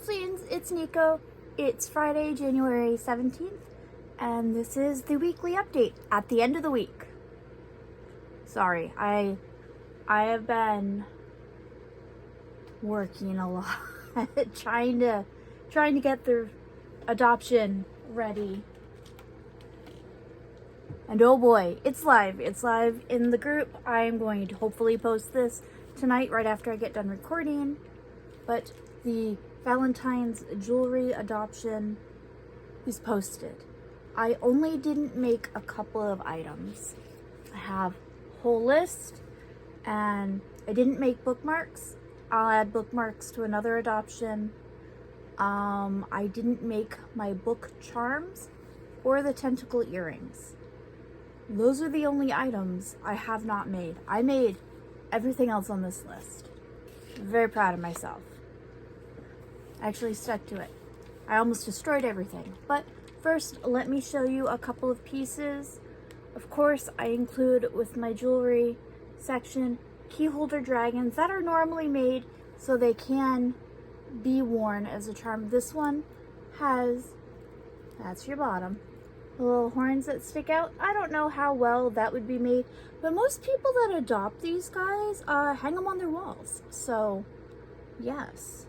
Halflings, it's Nico. It's Friday, January 17th, and this is the weekly update at the end of the week. Sorry, I have been working a lot, trying to get the adoption ready. And oh boy, it's live. It's live in the group. I'm going to hopefully post this tonight right after I get done recording. But the Valentine's jewelry adoption is posted. I only didn't make a couple of items. I have a whole list, and I didn't make bookmarks. I'll add bookmarks to another adoption. I didn't make my book charms or the tentacle earrings. Those are the only items I have not made. I made everything else on this list. I'm very proud of myself. I actually stuck to it. I almost destroyed everything. But first, let me show you a couple of pieces. Of course, I include with my jewelry section key holder dragons that are normally made so they can be worn as a charm. This one has, that's your bottom, the little horns that stick out. I don't know how well that would be made, but most people that adopt these guys hang them on their walls. So, yes.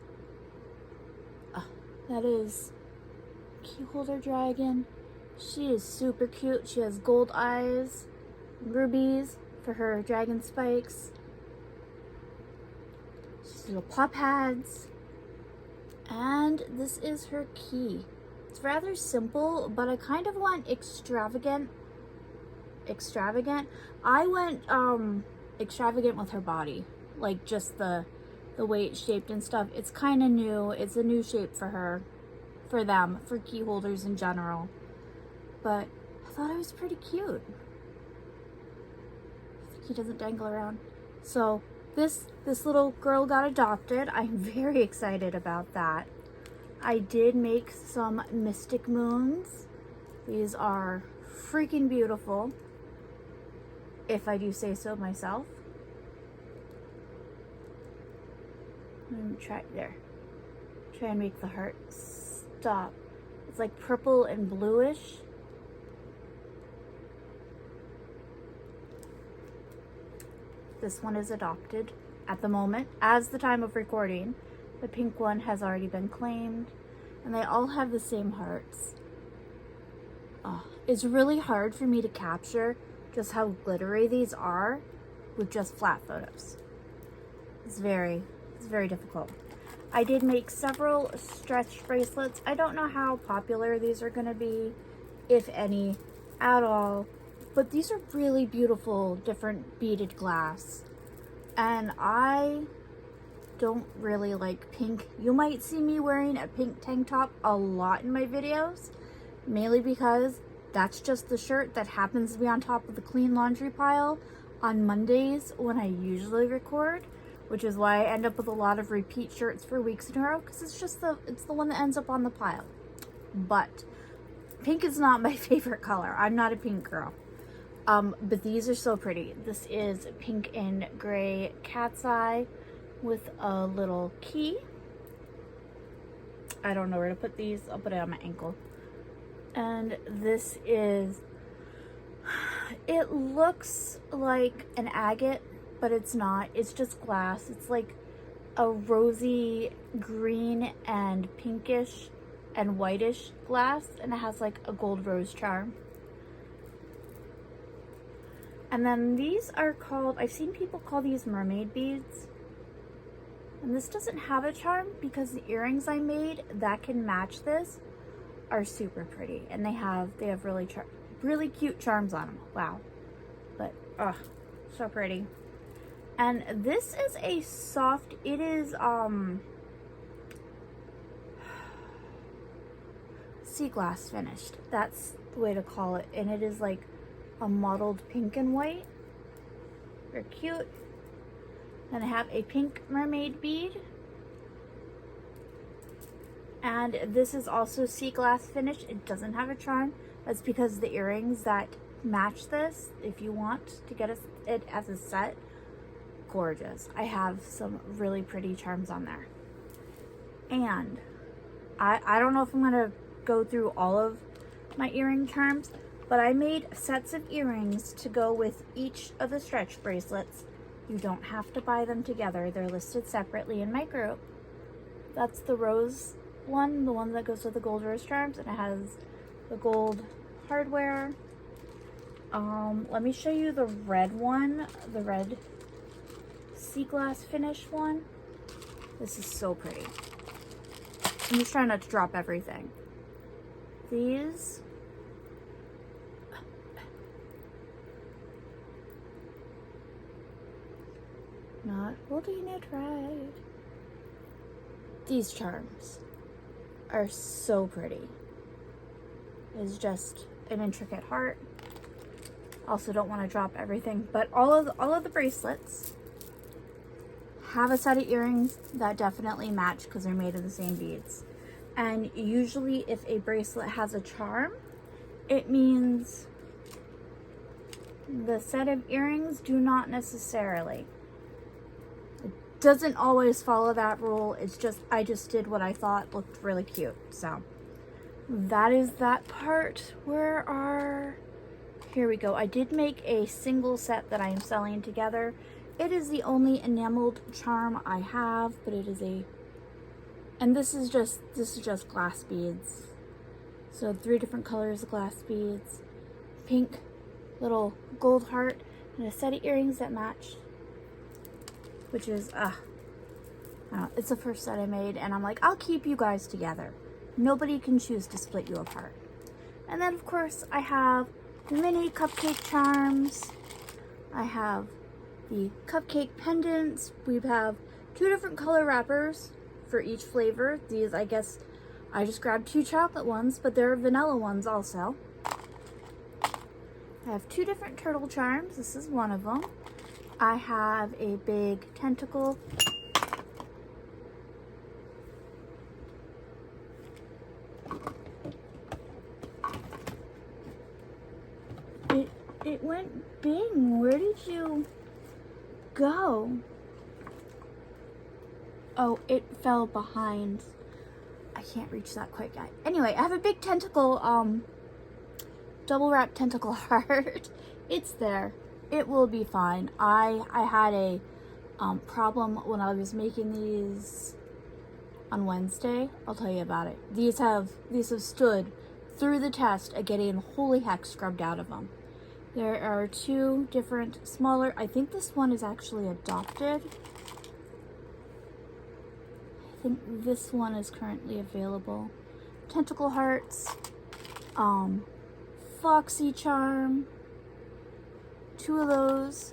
That is key holder dragon. She is super cute. She has gold eyes, rubies for her dragon spikes. She's little paw pads. And this is her key. It's rather simple, but I kind of went extravagant. I went extravagant with her body, like just the way it's shaped and stuff. It's kind of new. It's a new shape for her, for them, for key holders in general. But I thought it was pretty cute. I think he doesn't dangle around. So this little girl got adopted. I'm very excited about that. I did make some mystic moons. These are freaking beautiful, if I do say so myself. Try and make the heart stop. It's like purple and bluish. This one is adopted at the moment. As the time of recording, the pink one has already been claimed, and they all have the same hearts. It's really hard for me to capture just how glittery these are with just flat photos. It's very difficult. I did make several stretch bracelets. I don't know how popular these are going to be, if any, at all. But these are really beautiful, different beaded glass. And I don't really like pink. You might see me wearing a pink tank top a lot in my videos, mainly because that's just the shirt that happens to be on top of the clean laundry pile on Mondays when I usually record. Which is why I end up with a lot of repeat shirts for weeks in a row, because it's the one that ends up on the pile. But pink is not my favorite color. I'm not a pink girl. But these are so pretty. This is pink and gray cat's eye with a little key. I don't know where to put these. I'll put it on my ankle. And this is, it looks like an agate, but it's not. It's just glass. It's like a rosy green and pinkish and whitish glass, and it has like a gold rose charm. And then these are called, I've seen people call these mermaid beads. And this doesn't have a charm because the earrings I made that can match this are super pretty, and they have really cute charms on them. Wow. But so pretty. And this is a soft, it is sea glass finished. That's the way to call it. And it is like a mottled pink and white. Very cute. Then I have a pink mermaid bead. And this is also sea glass finished. It doesn't have a charm. That's because the earrings that match this, if you want to get it as a set, gorgeous. I have some really pretty charms on there. And I don't know if I'm gonna go through all of my earring charms, but I made sets of earrings to go with each of the stretch bracelets. You don't have to buy them together. They're listed separately in my group. That's the rose one, the one that goes with the gold rose charms, and it has the gold hardware. Let me show you the red one, the red sea glass finish one. This is so pretty. I'm just trying not to drop everything. These, not holding it right. These charms are so pretty. It's just an intricate heart. Also don't want to drop everything, but all of the bracelets have a set of earrings that definitely match because they're made of the same beads. And usually if a bracelet has a charm, it means the set of earrings do not necessarily. It doesn't always follow that rule. It's just, I just did what I thought looked really cute. So that is that part. Here we go. I did make a single set that I am selling together. It is the only enameled charm I have, but it is and this is just glass beads. So 3 different colors of glass beads, pink little gold heart, and a set of earrings that match, which is, it's the first set I made, and I'm like, I'll keep you guys together. Nobody can choose to split you apart. And then, of course, I have the mini cupcake charms. I have the cupcake pendants. We have 2 different color wrappers for each flavor. These, I guess, I just grabbed 2 chocolate ones, but there are vanilla ones also. I have 2 different turtle charms. This is one of them. I have a big tentacle. It went Bing. Where did you go? Oh, it fell behind. I can't reach that quite yet. Anyway, I have a big tentacle, double wrap tentacle heart. It's there. It will be fine. I had a problem when I was making these on Wednesday. I'll tell you about it. These have stood through the test of getting holy heck scrubbed out of them. There are 2 different smaller, I think this one is actually adopted. I think this one is currently available. Tentacle hearts, Foxy charm, 2 of those.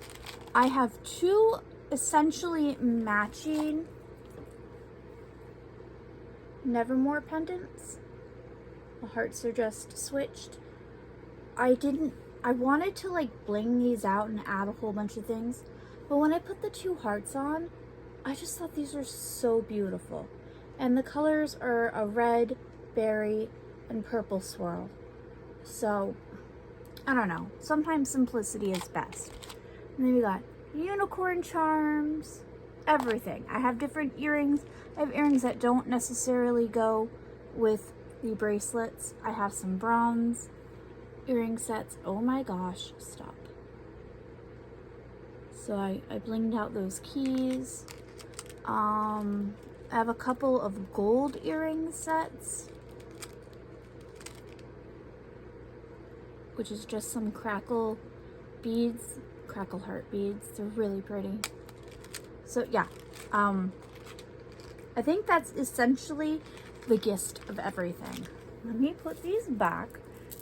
I have 2 essentially matching Nevermore pendants. The hearts are just switched. I wanted to like bling these out and add a whole bunch of things, but when I put the 2 hearts on, I just thought these were so beautiful. And the colors are a red, berry, and purple swirl. So, I don't know. Sometimes simplicity is best. And then we got unicorn charms, everything. I have different earrings. I have earrings that don't necessarily go with the bracelets. I have some bronze earring sets. Oh my gosh, stop. So I blinged out those keys. I have a couple of gold earring sets, which is just some crackle beads, crackle heart beads. They're really pretty. So yeah, I think that's essentially the gist of everything. Let me put these back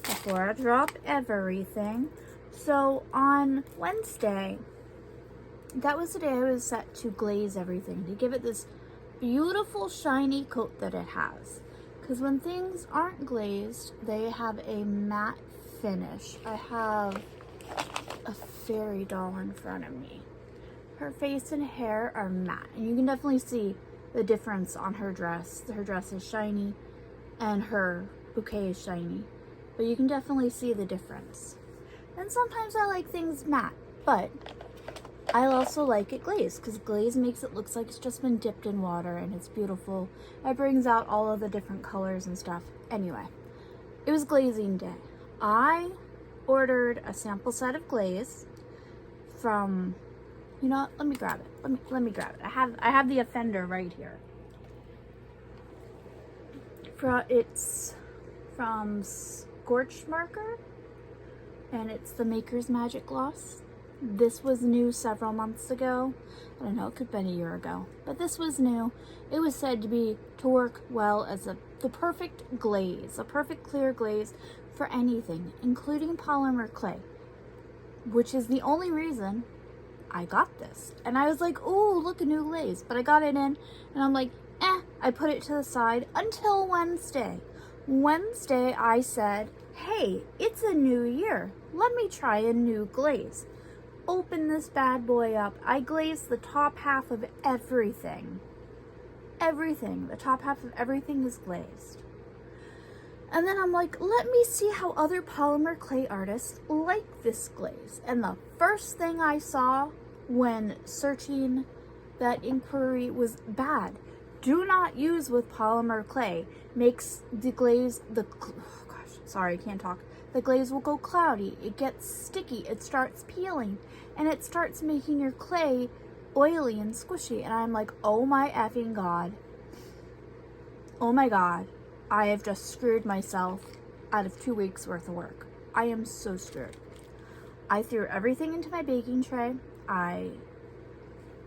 before I drop everything. So on Wednesday, that was the day I was set to glaze everything, to give it this beautiful shiny coat that it has. Because when things aren't glazed, they have a matte finish. I have a fairy doll in front of me. Her face and hair are matte, and you can definitely see the difference on her dress. Her dress is shiny and her bouquet is shiny, but you can definitely see the difference. And sometimes I like things matte, but I also like it glazed because glaze makes it look like it's just been dipped in water and it's beautiful. It brings out all of the different colors and stuff. Anyway, it was glazing day. I ordered a sample set of glaze from, you know what, let me grab it. Let me grab it. I have the offender right here. It's from Scorch Marker, and it's the Maker's Magic Gloss. This was new several months ago. I don't know, it could have been a year ago, but this was new. It was said to work well as the perfect glaze, a perfect clear glaze for anything, including polymer clay, which is the only reason I got this. And I was like, oh, look, a new glaze. But I got it in, and I'm like, I put it to the side until Wednesday. Wednesday, I said, hey, it's a new year. Let me try a new glaze. Open this bad boy up. I glazed the top half of everything. Everything. The top half of everything is glazed. And then I'm like, let me see how other polymer clay artists like this glaze. And the first thing I saw when searching that inquiry was bad. Do not use with polymer clay. Makes the glaze, oh gosh, sorry, I can't talk. The glaze will go cloudy. It gets sticky. It starts peeling. And it starts making your clay oily and squishy. And I'm like, oh my effing God. Oh my God. I have just screwed myself out of 2 weeks worth of work. I am so screwed. I threw everything into my baking tray. I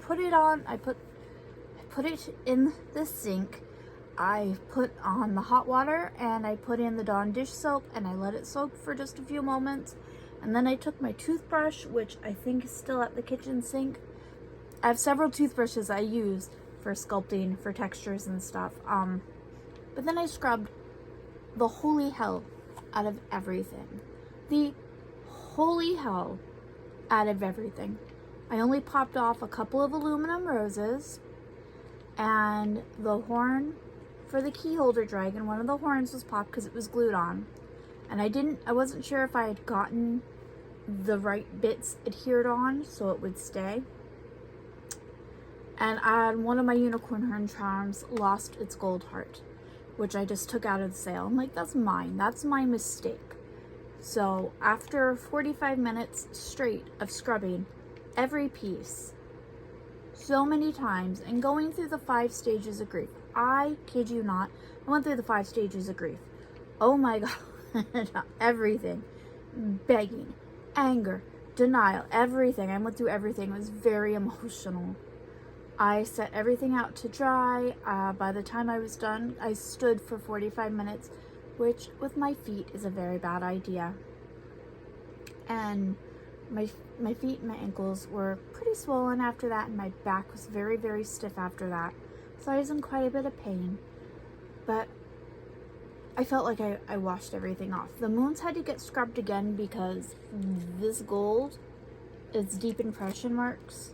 put it on, I put it in the sink. I put on the hot water and I put in the Dawn dish soap and I let it soak for just a few moments. And then I took my toothbrush, which I think is still at the kitchen sink. I have several toothbrushes I use for sculpting, for textures and stuff. But then I scrubbed the holy hell out of everything. The holy hell out of everything. I only popped off a couple of aluminum roses and the horn for the key holder dragon. One of the horns was popped because it was glued on. And I wasn't sure if I had gotten the right bits adhered on so it would stay. And one of my unicorn horn charms lost its gold heart, which I just took out of the sale. I'm like, that's mine. That's my mistake. So after 45 minutes straight of scrubbing every piece so many times and going through the 5 stages of grief, I kid you not, I went through the 5 stages of grief. Oh my God. Everything. Begging, anger, denial, everything. I went through everything. It was very emotional. I set everything out to dry. By the time I was done, I stood for 45 minutes, which with my feet is a very bad idea. And my feet and my ankles were pretty swollen after that, and my back was very, very stiff after that. So I was in quite a bit of pain. But I felt like I washed everything off. The moons had to get scrubbed again because this gold is deep impression marks.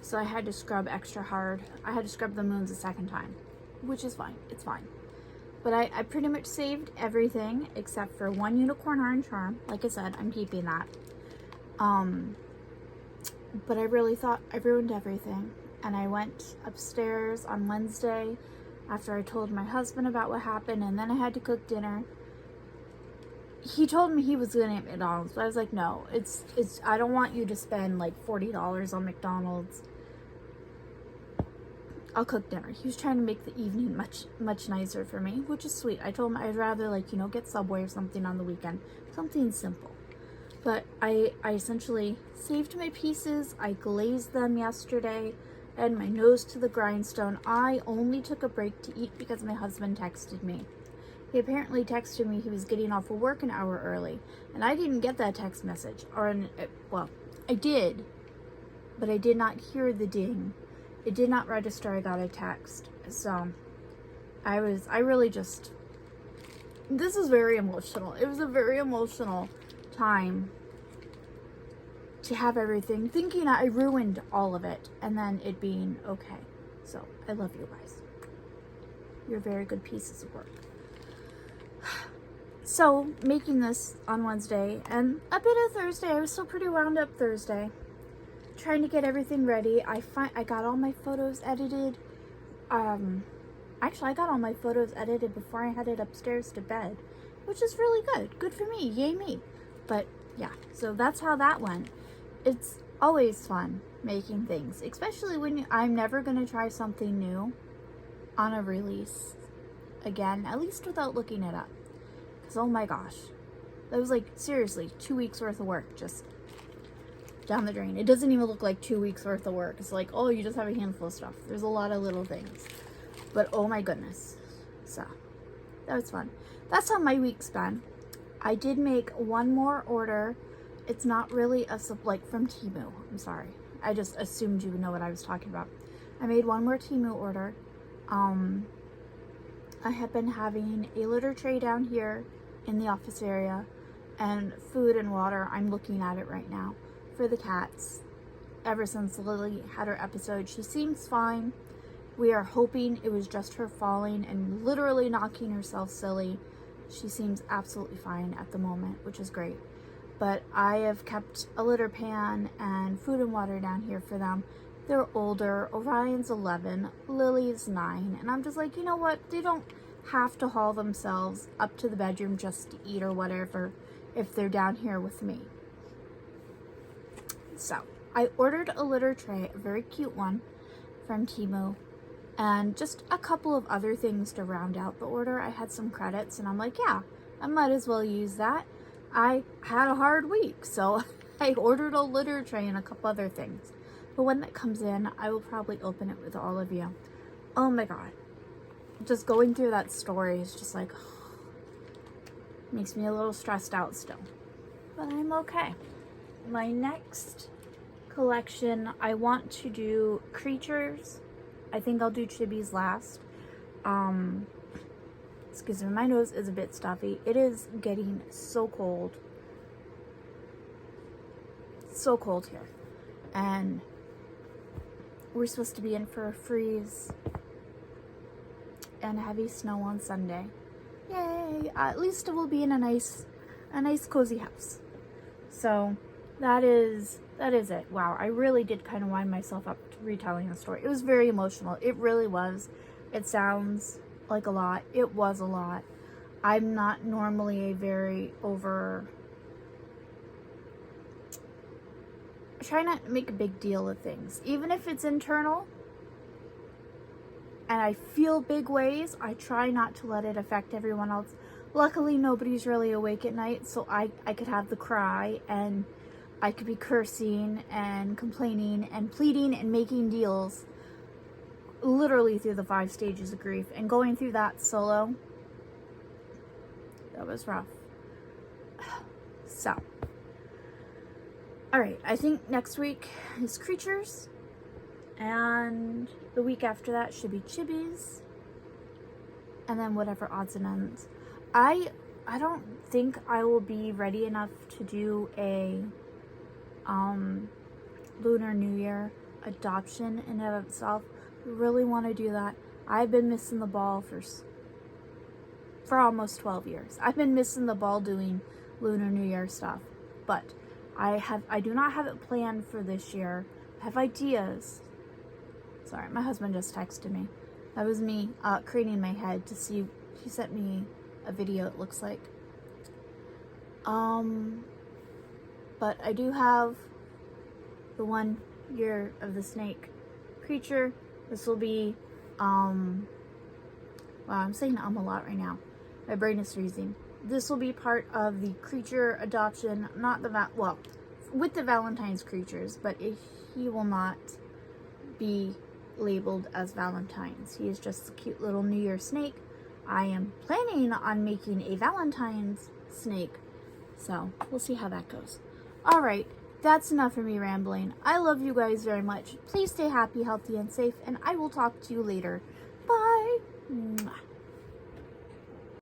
So I had to scrub extra hard. I had to scrub the moons a second time, which is fine. It's fine. But I pretty much saved everything except for one unicorn horn charm. Like I said, I'm keeping that. But I really thought I ruined everything. And I went upstairs on Wednesday after I told my husband about what happened, and then I had to cook dinner. He told me he was gonna eat McDonald's, but I was like, no, I don't want you to spend like $40 on McDonald's. I'll cook dinner. He was trying to make the evening much nicer for me, which is sweet. I told him I'd rather get Subway or something on the weekend. Something simple. But I essentially saved my pieces. I glazed them yesterday and my nose to the grindstone. I only took a break to eat because my husband texted me. He apparently texted me he was getting off of work an hour early, and I didn't get that text message. Well, I did, but I did not hear the ding. It did not register I got a text. So I really just, this is very emotional. It was a very emotional time to have everything, thinking I ruined all of it, and then it being okay. So I love you guys. You're very good pieces of work. So making this on Wednesday and a bit of Thursday, I was still pretty wound up Thursday. trying to get everything ready. I got all my photos edited. Actually, I got all my photos edited before I headed upstairs to bed, which is really good. Good for me. Yay me. But yeah, so that's how that went. It's always fun making things, especially when I'm never going to try something new on a release again, at least without looking it up. Because oh my gosh, that was like seriously 2 weeks worth of work just down the drain. It doesn't even look like 2 weeks worth of work. It's like, oh, you just have a handful of stuff. There's a lot of little things, but oh my goodness. So that was fun. That's how my week's been. I did make one more order. It's not really like from Temu. I'm sorry. I just assumed you would know what I was talking about. I made one more Temu order. I have been having a litter tray down here in the office area and food and water. I'm looking at it right now for the cats. Ever since Lily had her episode, she seems fine. We are hoping it was just her falling and literally knocking herself silly. She seems absolutely fine at the moment, which is great. But I have kept a litter pan and food and water down here for them. They're older. Orion's 11, Lily's 9, and I'm just like, you know what? They don't have to haul themselves up to the bedroom just to eat or whatever if they're down here with me. So I ordered a litter tray, a very cute one from Temu, and just a couple of other things to round out the order. I had some credits and I'm like, yeah, I might as well use that. I had a hard week, so I ordered a litter tray and a couple other things. But when that comes in, I will probably open it with all of you. Oh my god. Just going through that story is just like, makes me a little stressed out still. But I'm okay. My next collection, I want to do creatures. I think I'll do chibis last. Excuse me, my nose is a bit stuffy. It is getting so cold. So cold here. And we're supposed to be in for a freeze and heavy snow on Sunday. Yay! At least it will be in a nice cozy house. So that is it. Wow, I really did kind of wind myself up to retelling the story. It was very emotional. It really was. It sounds like a lot. It was a lot. I'm not normally a very I try not to make a big deal of things. Even if it's internal and I feel big ways, I try not to let it affect everyone else. Luckily, nobody's really awake at night, so I could have the cry and I could be cursing and complaining and pleading and making deals literally through the 5 stages of grief. And going through that solo, that was rough. So, alright, I think next week is creatures, and the week after that should be chibis, and then whatever odds and ends. I don't think I will be ready enough to do a Lunar New Year adoption in and of itself. Really want to do that. I've been missing the ball for almost 12 years. I've been missing the ball doing Lunar New Year stuff, but I do not have it planned for this year. I have ideas. Sorry, my husband just texted me. That was me craning my head to see. He sent me a video, it looks like. But I do have the 1 year of the snake creature. This will be, wow, I'm saying a lot right now. My brain is freezing. This will be part of the creature adoption, not the, well, with the Valentine's creatures, but he will not be labeled as Valentine's. He is just a cute little New Year snake. I am planning on making a Valentine's snake, so we'll see how that goes. Alright, that's enough for me rambling. I love you guys very much. Please stay happy, healthy, and safe, and I will talk to you later. Bye! Mwah.